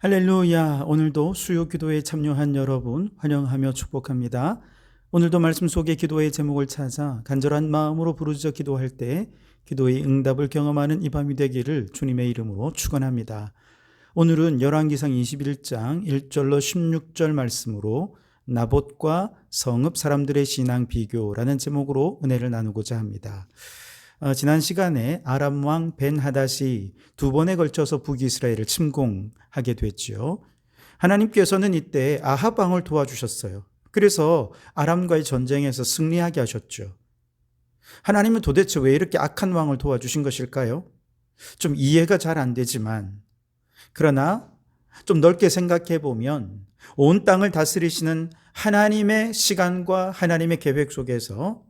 할렐루야. 오늘도 수요 기도에 참여한 여러분 환영하며 축복합니다. 오늘도 말씀 속의 기도의 제목을 찾아 간절한 마음으로 부르짖어 기도할 때 기도의 응답을 경험하는 이 밤이 되기를 주님의 이름으로 축원합니다. 오늘은 열왕기상 21장 1절로 16절 말씀으로 나봇과 성읍 사람들의 신앙 비교라는 제목으로 은혜를 나누고자 합니다. 지난 시간에 아람 왕 벤하닷이 두 번에 걸쳐서 북이스라엘을 침공하게 됐지요. 하나님께서는 이때 아합 왕을 도와주셨어요. 그래서 아람과의 전쟁에서 승리하게 하셨죠. 하나님은 도대체 왜 이렇게 악한 왕을 도와주신 것일까요? 좀 이해가 잘 안 되지만, 그러나 좀 넓게 생각해 보면 온 땅을 다스리시는 하나님의 시간과 하나님의 계획 속에서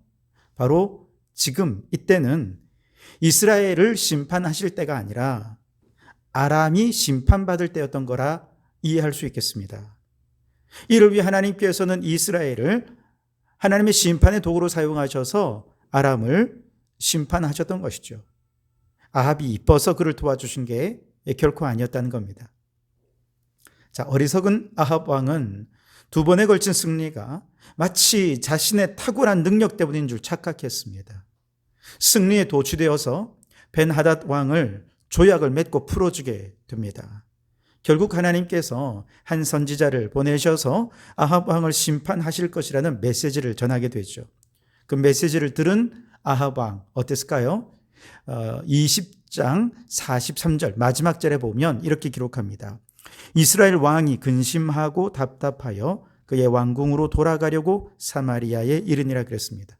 바로 지금 이때는 이스라엘을 심판하실 때가 아니라 아람이 심판받을 때였던 거라 이해할 수 있겠습니다. 이를 위해 하나님께서는 이스라엘을 하나님의 심판의 도구로 사용하셔서 아람을 심판하셨던 것이죠. 아합이 이뻐서 그를 도와주신 게 결코 아니었다는 겁니다. 자, 어리석은 아합 왕은 두 번에 걸친 승리가 마치 자신의 탁월한 능력 때문인 줄 착각했습니다. 승리에 도취되어서 벤하닷 왕을 조약을 맺고 풀어주게 됩니다. 결국 하나님께서 한 선지자를 보내셔서 아합 왕을 심판하실 것이라는 메시지를 전하게 되죠. 그 메시지를 들은 아합 왕 어땠을까요? 20장 43절 마지막 절에 보면 이렇게 기록합니다. 이스라엘 왕이 근심하고 답답하여 그의 왕궁으로 돌아가려고 사마리아에 이르니라 그랬습니다.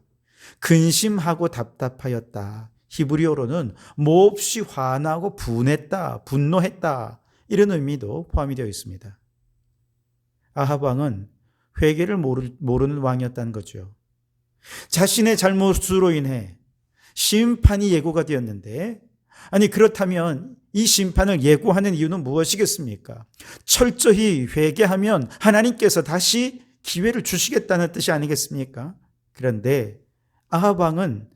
근심하고 답답하였다. 히브리어로는 몹시 화나고 분했다, 분노했다, 이런 의미도 포함이 되어 있습니다. 아합 왕은 회개를 모르는 왕이었다는 거죠. 자신의 잘못으로 인해 심판이 예고가 되었는데, 아니 그렇다면 이 심판을 예고하는 이유는 무엇이겠습니까? 철저히 회개하면 하나님께서 다시 기회를 주시겠다는 뜻이 아니겠습니까? 그런데 아합 왕은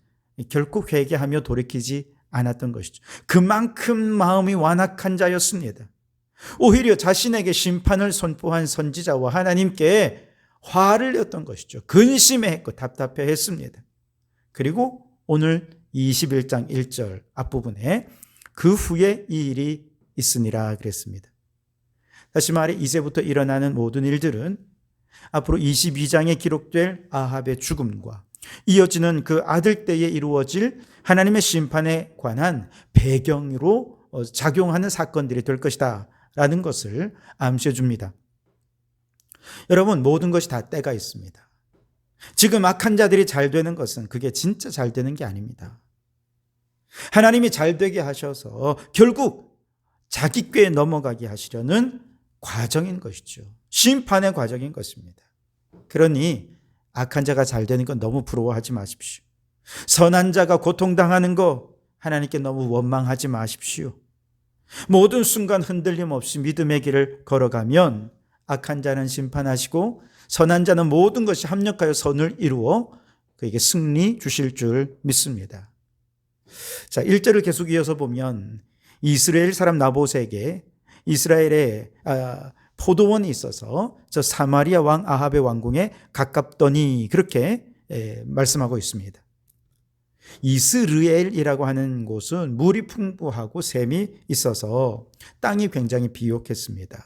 결국 회개하며 돌이키지 않았던 것이죠. 그만큼 마음이 완악한 자였습니다. 오히려 자신에게 심판을 선포한 선지자와 하나님께 화를 냈던 것이죠. 근심했고 답답해했습니다. 그리고 오늘 21장 1절 앞부분에 그 후에 이 일이 있으니라 그랬습니다. 다시 말해 이제부터 일어나는 모든 일들은 앞으로 22장에 기록될 아합의 죽음과 이어지는 그 아들 때에 이루어질 하나님의 심판에 관한 배경으로 작용하는 사건들이 될 것이다 라는 것을 암시해 줍니다. 여러분, 모든 것이 다 때가 있습니다. 지금 악한 자들이 잘 되는 것은 그게 진짜 잘 되는 게 아닙니다. 하나님이 잘 되게 하셔서 결국 자기 꾀에 넘어가게 하시려는 과정인 것이죠. 심판의 과정인 것입니다. 그러니 악한 자가 잘 되는 건 너무 부러워하지 마십시오. 선한 자가 고통당하는 거 하나님께 너무 원망하지 마십시오. 모든 순간 흔들림 없이 믿음의 길을 걸어가면 악한 자는 심판하시고 선한 자는 모든 것이 합력하여 선을 이루어 그에게 승리 주실 줄 믿습니다. 자, 1절을 계속 이어서 보면 이스라엘 사람 나봇에게 이스라엘에 포도원이 있어서 저 사마리아 왕 아합의 왕궁에 가깝더니 그렇게 말씀하고 있습니다. 이스르엘이라고 하는 곳은 물이 풍부하고 샘이 있어서 땅이 굉장히 비옥했습니다.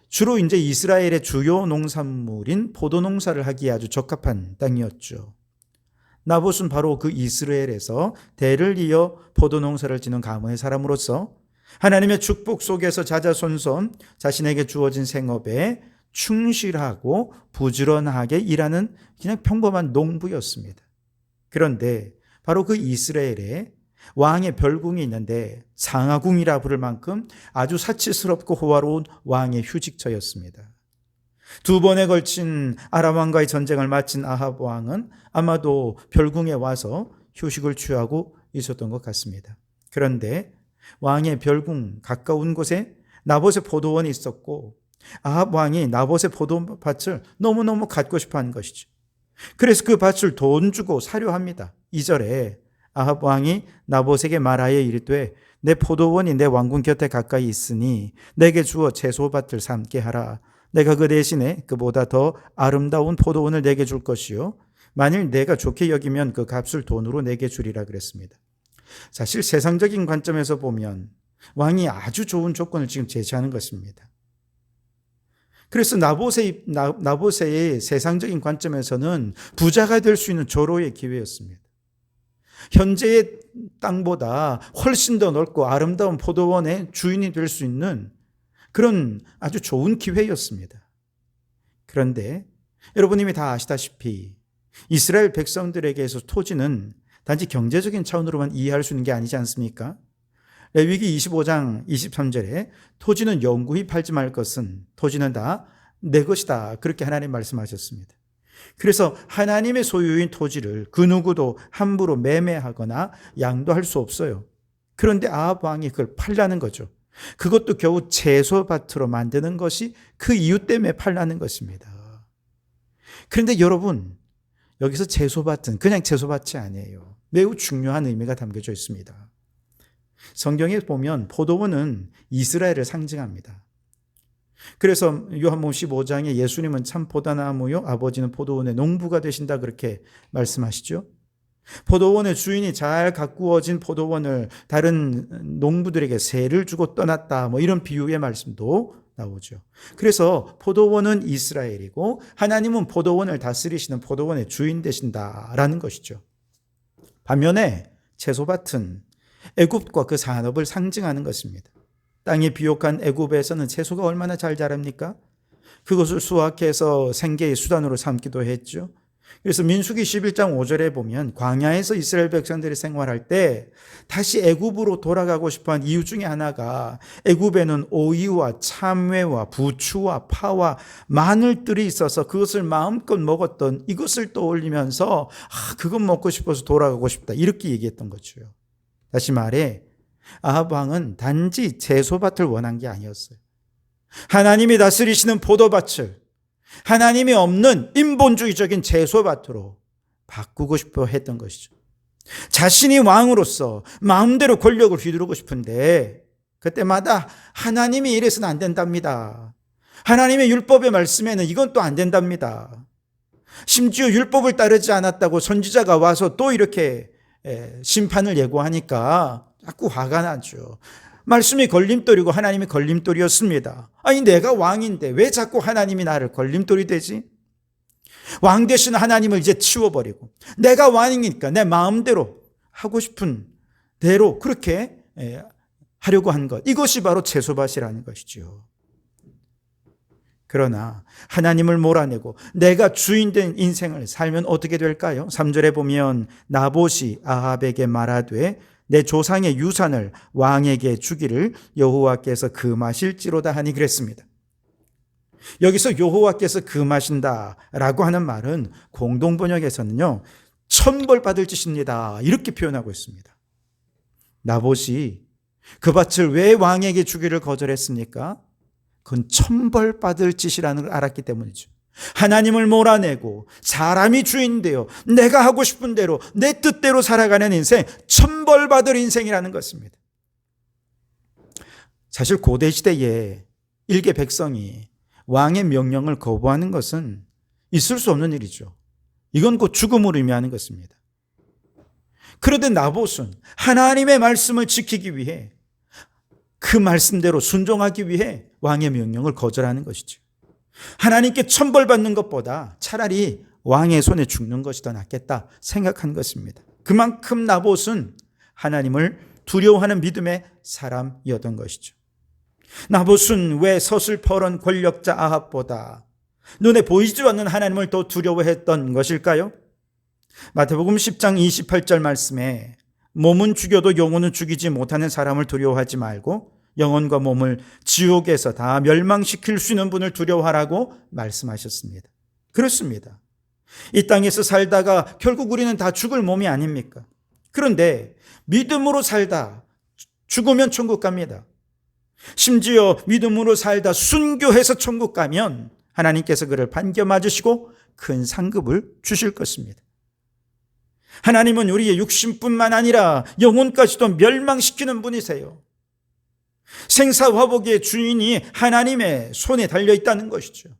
주로 이제 이스라엘의 주요 농산물인 포도 농사를 하기에 아주 적합한 땅이었죠. 나봇은 바로 그 이스라엘에서 대를 이어 포도 농사를 지는 가문의 사람으로서 하나님의 축복 속에서 자자손손 자신에게 주어진 생업에 충실하고 부지런하게 일하는 그냥 평범한 농부였습니다. 그런데 바로 그 이스라엘에 왕의 별궁이 있는데 상하궁이라 부를 만큼 아주 사치스럽고 호화로운 왕의 휴직처였습니다. 두 번에 걸친 아람 왕과의 전쟁을 마친 아합 왕은 아마도 별궁에 와서 휴식을 취하고 있었던 것 같습니다. 그런데 왕의 별궁 가까운 곳에 나봇의 포도원이 있었고 아합 왕이 나봇의 포도밭을 너무너무 갖고 싶어 하는 것이죠. 그래서 그 밭을 돈 주고 사려 합니다. 2절에 아합 왕이 나봇에게 말하여 이르되 내 포도원이 내 왕궁 곁에 가까이 있으니 내게 주어 채소밭을 삼게 하라. 내가 그 대신에 그보다 더 아름다운 포도원을 내게 줄 것이요 만일 내가 좋게 여기면 그 값을 돈으로 내게 주리라 그랬습니다. 사실 세상적인 관점에서 보면 왕이 아주 좋은 조건을 지금 제시하는 것입니다. 그래서 나봇의 세상적인 관점에서는 부자가 될 수 있는 절호의 기회였습니다. 현재의 땅보다 훨씬 더 넓고 아름다운 포도원의 주인이 될 수 있는 그런 아주 좋은 기회였습니다. 그런데 여러분 이미 다 아시다시피 이스라엘 백성들에게서 토지는 단지 경제적인 차원으로만 이해할 수 있는 게 아니지 않습니까? 레위기 25장 23절에 토지는 영구히 팔지 말 것은 토지는 다 내 것이다. 그렇게 하나님 말씀하셨습니다. 그래서 하나님의 소유인 토지를 그 누구도 함부로 매매하거나 양도할 수 없어요. 그런데 아합 왕이 그걸 팔라는 거죠. 그것도 겨우 채소밭으로 만드는 것이 그 이유 때문에 팔라는 것입니다. 그런데 여러분, 여기서 채소밭은 그냥 채소밭이 아니에요. 매우 중요한 의미가 담겨져 있습니다. 성경에 보면 포도원은 이스라엘을 상징합니다. 그래서 요한복음 15장에 예수님은 참 포도나무요 아버지는 포도원의 농부가 되신다 그렇게 말씀하시죠. 포도원의 주인이 잘 가꾸어진 포도원을 다른 농부들에게 세를 주고 떠났다 이런 비유의 말씀도 나오죠. 그래서 포도원은 이스라엘이고 하나님은 포도원을 다스리시는 포도원의 주인 되신다라는 것이죠. 반면에 채소밭은 애굽과 그 산업을 상징하는 것입니다. 땅이 비옥한 애굽에서는 채소가 얼마나 잘 자랍니까? 그것을 수확해서 생계의 수단으로 삼기도 했죠. 그래서 민수기 11장 5절에 보면 광야에서 이스라엘 백성들이 생활할 때 다시 애굽으로 돌아가고 싶어한 이유 중에 하나가 애굽에는 오이와 참외와 부추와 파와 마늘들이 있어서 그것을 마음껏 먹었던 이것을 떠올리면서 그것 먹고 싶어서 돌아가고 싶다 이렇게 얘기했던 거죠. 다시 말해 아합 왕은 단지 채소밭을 원한 게 아니었어요. 하나님이 다스리시는 포도밭을 하나님이 없는 인본주의적인 채소밭으로 바꾸고 싶어 했던 것이죠. 자신이 왕으로서 마음대로 권력을 휘두르고 싶은데 그때마다 하나님이 이래서는 안 된답니다. 하나님의 율법의 말씀에는 이건 또 안 된답니다. 심지어 율법을 따르지 않았다고 선지자가 와서 또 이렇게 심판을 예고하니까 자꾸 화가 나죠. 말씀이 걸림돌이고 하나님이 걸림돌이었습니다. 아니 내가 왕인데 왜 자꾸 하나님이 나를 걸림돌이 되지? 왕 되신 하나님을 이제 치워버리고 내가 왕이니까 내 마음대로 하고 싶은 대로 그렇게 하려고 한 것. 이것이 바로 채소밭이라는 것이죠. 그러나 하나님을 몰아내고 내가 주인된 인생을 살면 어떻게 될까요? 3절에 보면 나봇이 아합에게 말하되 내 조상의 유산을 왕에게 주기를 여호와께서 금하실지로다 하니 그랬습니다. 여기서 여호와께서 금하신다라고 하는 말은 공동번역에서는요 천벌 받을 짓입니다 이렇게 표현하고 있습니다. 나봇이 그 밭을 왜 왕에게 주기를 거절했습니까? 그건 천벌 받을 짓이라는 걸 알았기 때문이죠. 하나님을 몰아내고 사람이 주인 되어 내가 하고 싶은 대로 내 뜻대로 살아가는 인생, 천벌받을 인생이라는 것입니다. 사실 고대 시대에 일개 백성이 왕의 명령을 거부하는 것은 있을 수 없는 일이죠. 이건 곧 죽음을 의미하는 것입니다. 그런데 나봇은 하나님의 말씀을 지키기 위해 그 말씀대로 순종하기 위해 왕의 명령을 거절하는 것이죠. 하나님께 천벌받는 것보다 차라리 왕의 손에 죽는 것이 더 낫겠다 생각한 것입니다. 그만큼 나봇은 하나님을 두려워하는 믿음의 사람이었던 것이죠. 나봇은 왜 서슬퍼런 권력자 아합보다 눈에 보이지 않는 하나님을 더 두려워했던 것일까요? 마태복음 10장 28절 말씀에 몸은 죽여도 영혼은 죽이지 못하는 사람을 두려워하지 말고 영혼과 몸을 지옥에서 다 멸망시킬 수 있는 분을 두려워하라고 말씀하셨습니다. 그렇습니다. 이 땅에서 살다가 결국 우리는 다 죽을 몸이 아닙니까? 그런데 믿음으로 살다 죽으면 천국 갑니다. 심지어 믿음으로 살다 순교해서 천국 가면 하나님께서 그를 반겨 맞으시고 큰 상급을 주실 것입니다. 하나님은 우리의 육신뿐만 아니라 영혼까지도 멸망시키는 분이세요. 생사화복의 주인이 하나님의 손에 달려 있다는 것이죠.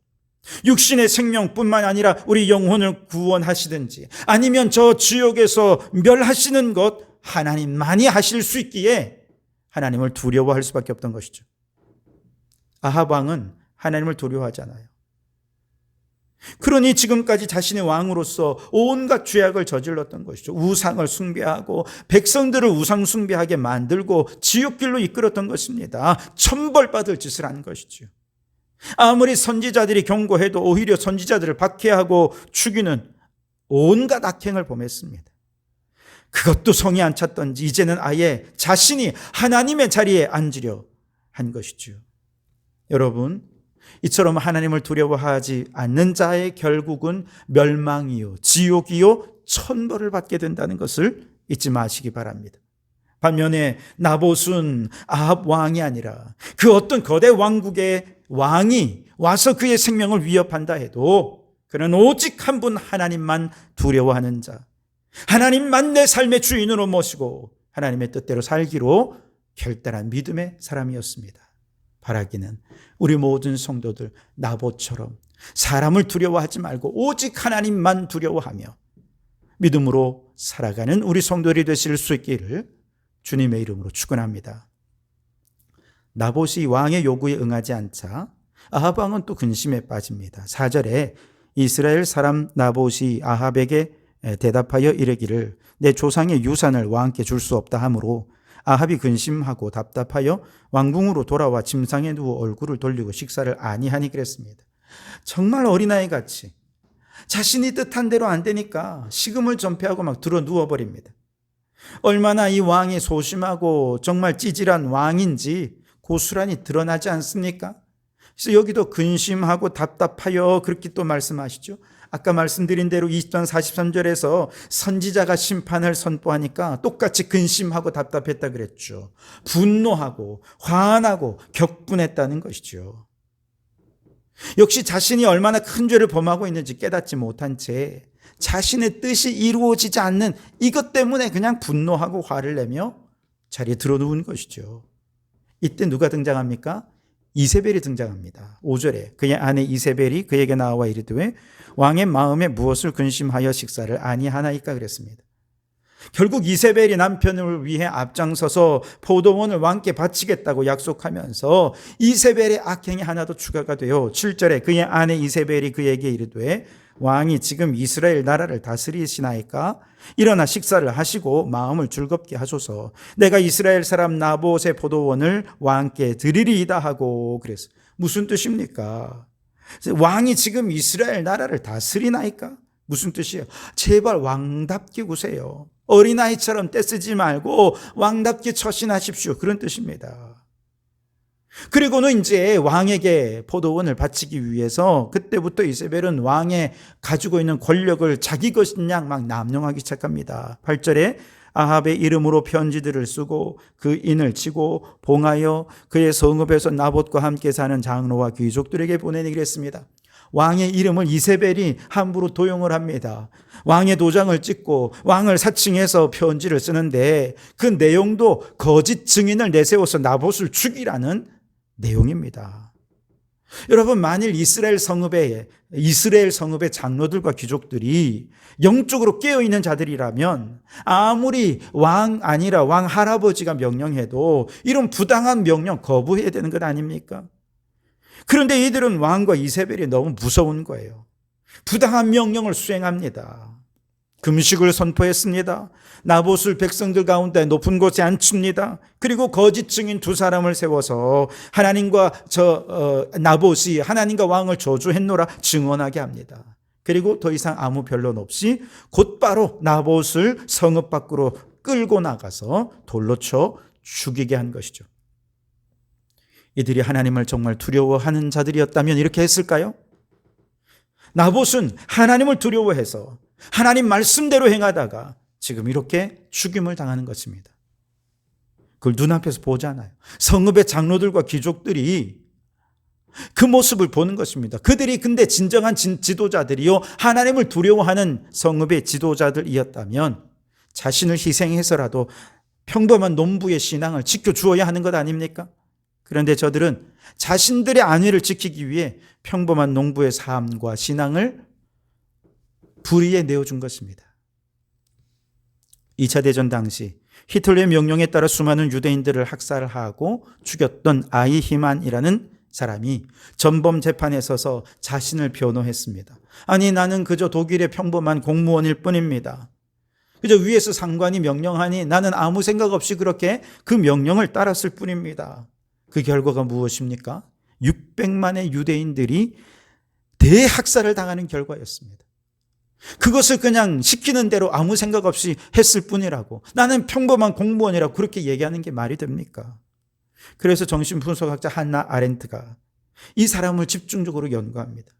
육신의 생명뿐만 아니라 우리 영혼을 구원하시든지 아니면 저 지옥에서 멸하시는 것 하나님만이 하실 수 있기에 하나님을 두려워할 수밖에 없던 것이죠. 아합 왕은 하나님을 두려워하잖아요. 그러니 지금까지 자신의 왕으로서 온갖 죄악을 저질렀던 것이죠. 우상을 숭배하고 백성들을 우상 숭배하게 만들고 지옥길로 이끌었던 것입니다. 천벌받을 짓을 한 것이죠. 아무리 선지자들이 경고해도 오히려 선지자들을 박해하고 죽이는 온갖 악행을 범했습니다. 그것도 성이 안 찼던지 이제는 아예 자신이 하나님의 자리에 앉으려 한 것이죠. 여러분, 이처럼 하나님을 두려워하지 않는 자의 결국은 멸망이요, 지옥이요, 천벌을 받게 된다는 것을 잊지 마시기 바랍니다. 반면에 나봇은 아합 왕이 아니라 그 어떤 거대 왕국의 왕이 와서 그의 생명을 위협한다 해도 그는 오직 한 분 하나님만 두려워하는 자, 하나님만 내 삶의 주인으로 모시고 하나님의 뜻대로 살기로 결단한 믿음의 사람이었습니다. 바라기는 우리 모든 성도들 나봇처럼 사람을 두려워하지 말고 오직 하나님만 두려워하며 믿음으로 살아가는 우리 성도들이 되실 수 있기를 주님의 이름으로 축원합니다. 나봇이 왕의 요구에 응하지 않자 아합 왕은 또 근심에 빠집니다. 4절에 이스라엘 사람 나봇이 아합에게 대답하여 이르기를 내 조상의 유산을 왕께 줄 수 없다 하므로 아합이 근심하고 답답하여 왕궁으로 돌아와 침상에 누워 얼굴을 돌리고 식사를 아니하니 그랬습니다. 정말 어린아이 같이 자신이 뜻한 대로 안 되니까 식음을 전폐하고 막 들어 누워버립니다. 얼마나 이 왕이 소심하고 정말 찌질한 왕인지 고스란히 드러나지 않습니까? 그래서 여기도 근심하고 답답하여 그렇게 또 말씀하시죠. 아까 말씀드린 대로 20장 43절에서 선지자가 심판을 선포하니까 똑같이 근심하고 답답했다 그랬죠. 분노하고 화나고 격분했다는 것이죠. 역시 자신이 얼마나 큰 죄를 범하고 있는지 깨닫지 못한 채 자신의 뜻이 이루어지지 않는 이것 때문에 그냥 분노하고 화를 내며 자리에 들어누운 것이죠. 이때 누가 등장합니까? 이세벨이 등장합니다. 5절에 그의 아내 이세벨이 그에게 나와 이르되 왕의 마음에 무엇을 근심하여 식사를 아니하나이까 그랬습니다. 결국 이세벨이 남편을 위해 앞장서서 포도원을 왕께 바치겠다고 약속하면서 이세벨의 악행이 하나 더 추가가 되어 7절에 그의 아내 이세벨이 그에게 이르되 왕이 지금 이스라엘 나라를 다스리시나이까? 일어나 식사를 하시고 마음을 즐겁게 하소서. 내가 이스라엘 사람 나봇의 포도원을 왕께 드리리이다 하고 그랬어요. 무슨 뜻입니까? 왕이 지금 이스라엘 나라를 다스리나이까? 무슨 뜻이에요? 제발 왕답게 구세요. 어린아이처럼 떼쓰지 말고 왕답게 처신하십시오. 그런 뜻입니다. 그리고는 이제 왕에게 포도원을 바치기 위해서 그때부터 이세벨은 왕의 가지고 있는 권력을 자기 것인 양 막 남용하기 시작합니다. 8절에 아합의 이름으로 편지들을 쓰고 그 인을 치고 봉하여 그의 성읍에서 나봇과 함께 사는 장로와 귀족들에게 보내기로 했습니다. 왕의 이름을 이세벨이 함부로 도용을 합니다. 왕의 도장을 찍고 왕을 사칭해서 편지를 쓰는데 그 내용도 거짓 증인을 내세워서 나봇을 죽이라는 내용입니다. 여러분, 만일 이스라엘 성읍의 장로들과 귀족들이 영적으로 깨어있는 자들이라면 아무리 왕 아니라 왕 할아버지가 명령해도 이런 부당한 명령 거부해야 되는 것 아닙니까? 그런데 이들은 왕과 이세벨이 너무 무서운 거예요. 부당한 명령을 수행합니다. 금식을 선포했습니다. 나봇을 백성들 가운데 높은 곳에 앉춥니다. 그리고 거짓 증인 2사람을 세워서 하나님과 나봇이 하나님과 왕을 저주했노라 증언하게 합니다. 그리고 더 이상 아무 변론 없이 곧바로 나봇을 성읍 밖으로 끌고 나가서 돌로 쳐 죽이게 한 것이죠. 이들이 하나님을 정말 두려워하는 자들이었다면 이렇게 했을까요? 나봇은 하나님을 두려워해서 하나님 말씀대로 행하다가 지금 이렇게 죽임을 당하는 것입니다. 그걸 눈앞에서 보잖아요. 성읍의 장로들과 귀족들이 그 모습을 보는 것입니다. 그들이 근데 진정한 지도자들이요 하나님을 두려워하는 성읍의 지도자들이었다면 자신을 희생해서라도 평범한 농부의 신앙을 지켜주어야 하는 것 아닙니까? 그런데 저들은 자신들의 안위를 지키기 위해 평범한 농부의 삶과 신앙을 불의에 내어준 것입니다. 2차 대전 당시 히틀러의 명령에 따라 수많은 유대인들을 학살하고 죽였던 아이히만이라는 사람이 전범 재판에 서서 자신을 변호했습니다. 아니, 나는 그저 독일의 평범한 공무원일 뿐입니다. 그저 위에서 상관이 명령하니 나는 아무 생각 없이 그렇게 그 명령을 따랐을 뿐입니다. 그 결과가 무엇입니까? 600만의 유대인들이 대학살을 당하는 결과였습니다. 그것을 그냥 시키는 대로 아무 생각 없이 했을 뿐이라고, 나는 평범한 공무원이라고 그렇게 얘기하는 게 말이 됩니까? 그래서 정신분석학자 한나 아렌트가 이 사람을 집중적으로 연구합니다.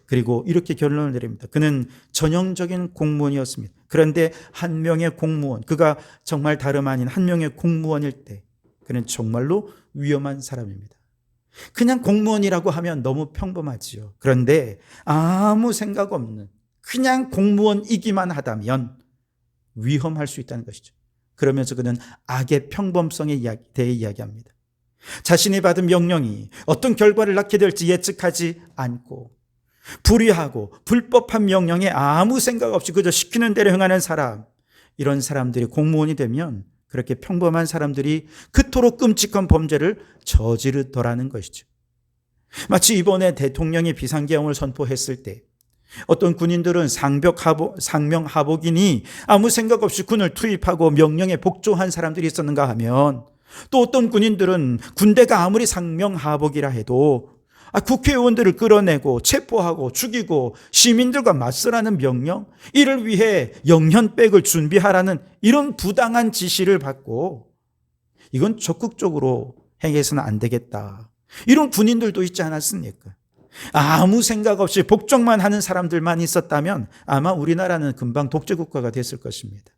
그리고 이렇게 결론을 내립니다. 그는 전형적인 공무원이었습니다. 그런데 한 명의 공무원, 그가 정말 다름 아닌 한 명의 공무원일 때 그는 정말로 위험한 사람입니다. 그냥 공무원이라고 하면 너무 평범하지요. 그런데 아무 생각 없는 그냥 공무원이기만 하다면 위험할 수 있다는 것이죠. 그러면서 그는 악의 평범성에 대해 이야기합니다. 자신이 받은 명령이 어떤 결과를 낳게 될지 예측하지 않고 불의하고 불법한 명령에 아무 생각 없이 그저 시키는 대로 행하는 사람, 이런 사람들이 공무원이 되면 그렇게 평범한 사람들이 그토록 끔찍한 범죄를 저지르더라는 것이죠. 마치 이번에 대통령이 비상계엄을 선포했을 때 어떤 군인들은 상명하복이니 아무 생각 없이 군을 투입하고 명령에 복종한 사람들이 있었는가 하면, 또 어떤 군인들은 군대가 아무리 상명하복이라 해도 국회의원들을 끌어내고 체포하고 죽이고 시민들과 맞서라는 명령, 이를 위해 영현백을 준비하라는 이런 부당한 지시를 받고 이건 적극적으로 행해서는 안 되겠다, 이런 군인들도 있지 않았습니까? 아무 생각 없이 복종만 하는 사람들만 있었다면 아마 우리나라는 금방 독재국가가 됐을 것입니다.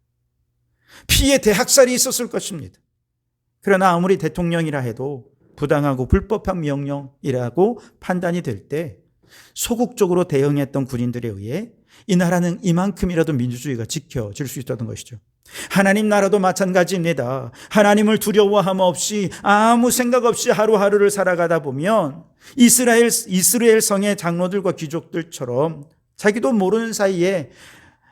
피해 대학살이 있었을 것입니다. 그러나 아무리 대통령이라 해도 부당하고 불법한 명령이라고 판단이 될 때 소극적으로 대응했던 군인들에 의해 이 나라는 이만큼이라도 민주주의가 지켜질 수 있었던 것이죠. 하나님 나라도 마찬가지입니다. 하나님을 두려워함 없이 아무 생각 없이 하루하루를 살아가다 보면 이스라엘 성의 장로들과 귀족들처럼 자기도 모르는 사이에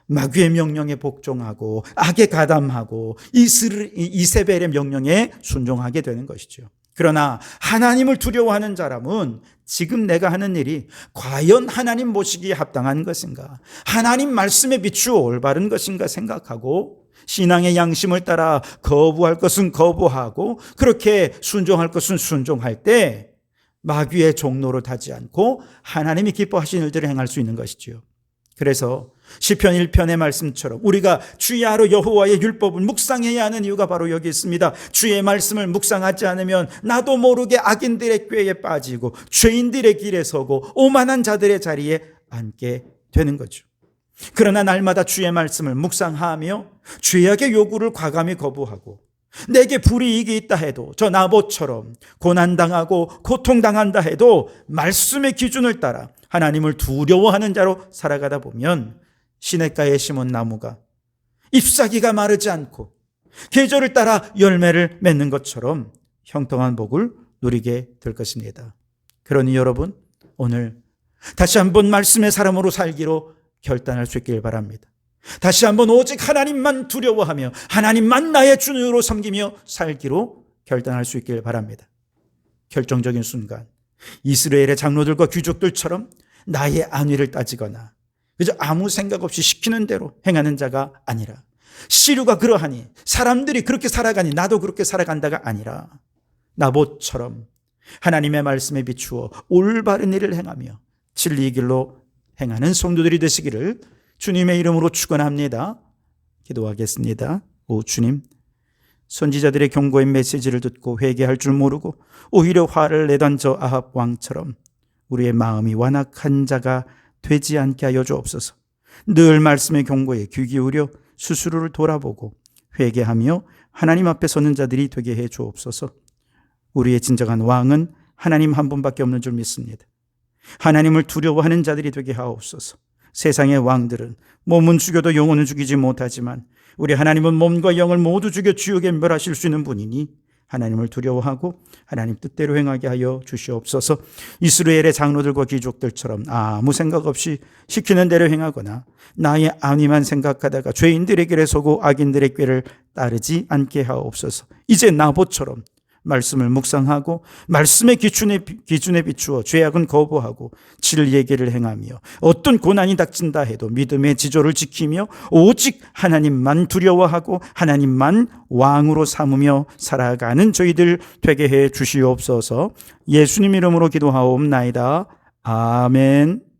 마귀의 명령에 복종하고 악에 가담하고 이세벨의 명령에 순종하게 되는 것이죠. 그러나 하나님을 두려워하는 사람은 지금 내가 하는 일이 과연 하나님 모시기에 합당한 것인가, 하나님 말씀에 비추어 올바른 것인가 생각하고 신앙의 양심을 따라 거부할 것은 거부하고 그렇게 순종할 것은 순종할 때 마귀의 종로를 타지 않고 하나님이 기뻐하시는 일들을 행할 수 있는 것이지요. 그래서 시편 1편의 말씀처럼 우리가 주의 하루 여호와의 율법을 묵상해야 하는 이유가 바로 여기 있습니다. 주의 말씀을 묵상하지 않으면 나도 모르게 악인들의 꾀에 빠지고 죄인들의 길에 서고 오만한 자들의 자리에 앉게 되는 거죠. 그러나 날마다 주의 말씀을 묵상하며 죄악의 요구를 과감히 거부하고 내게 불이익이 있다 해도 저 나봇처럼 고난당하고 고통당한다 해도 말씀의 기준을 따라 하나님을 두려워하는 자로 살아가다 보면 시냇가에 심은 나무가 잎사귀가 마르지 않고 계절을 따라 열매를 맺는 것처럼 형통한 복을 누리게 될 것입니다. 그러니 여러분, 오늘 다시 한번 말씀의 사람으로 살기로 결단할 수 있길 바랍니다. 다시 한번 오직 하나님만 두려워하며 하나님만 나의 주님으로 섬기며 살기로 결단할 수 있길 바랍니다. 결정적인 순간 이스라엘의 장로들과 귀족들처럼 나의 안위를 따지거나 그저 아무 생각 없이 시키는 대로 행하는 자가 아니라, 시류가 그러하니 사람들이 그렇게 살아가니 나도 그렇게 살아간다가 아니라 나봇처럼 하나님의 말씀에 비추어 올바른 일을 행하며 진리의 길로 행하는 성도들이 되시기를 주님의 이름으로 축원합니다. 기도하겠습니다. 오 주님, 선지자들의 경고의 메시지를 듣고 회개할 줄 모르고 오히려 화를 내던 저 아합 왕처럼 우리의 마음이 완악한 자가 되지 않게 하여 주옵소서. 늘 말씀의 경고에 귀 기울여 스스로를 돌아보고 회개하며 하나님 앞에 서는 자들이 되게 해 주옵소서. 우리의 진정한 왕은 하나님 한 분밖에 없는 줄 믿습니다. 하나님을 두려워하는 자들이 되게 하옵소서. 세상의 왕들은 몸은 죽여도 영혼은 죽이지 못하지만 우리 하나님은 몸과 영을 모두 죽여 지옥에 멸하실 수 있는 분이니 하나님을 두려워하고 하나님 뜻대로 행하게 하여 주시옵소서. 이스라엘의 장로들과 귀족들처럼 아무 생각 없이 시키는 대로 행하거나 나의 안위만 생각하다가 죄인들의 길에 서고 악인들의 꾀를 따르지 않게 하옵소서. 이제 나봇처럼 말씀을 묵상하고 말씀의 기준에 비추어 죄악은 거부하고 진리의 길을 행하며 어떤 고난이 닥친다 해도 믿음의 지조를 지키며 오직 하나님만 두려워하고 하나님만 왕으로 삼으며 살아가는 저희들 되게 해 주시옵소서. 예수님 이름으로 기도하옵나이다. 아멘.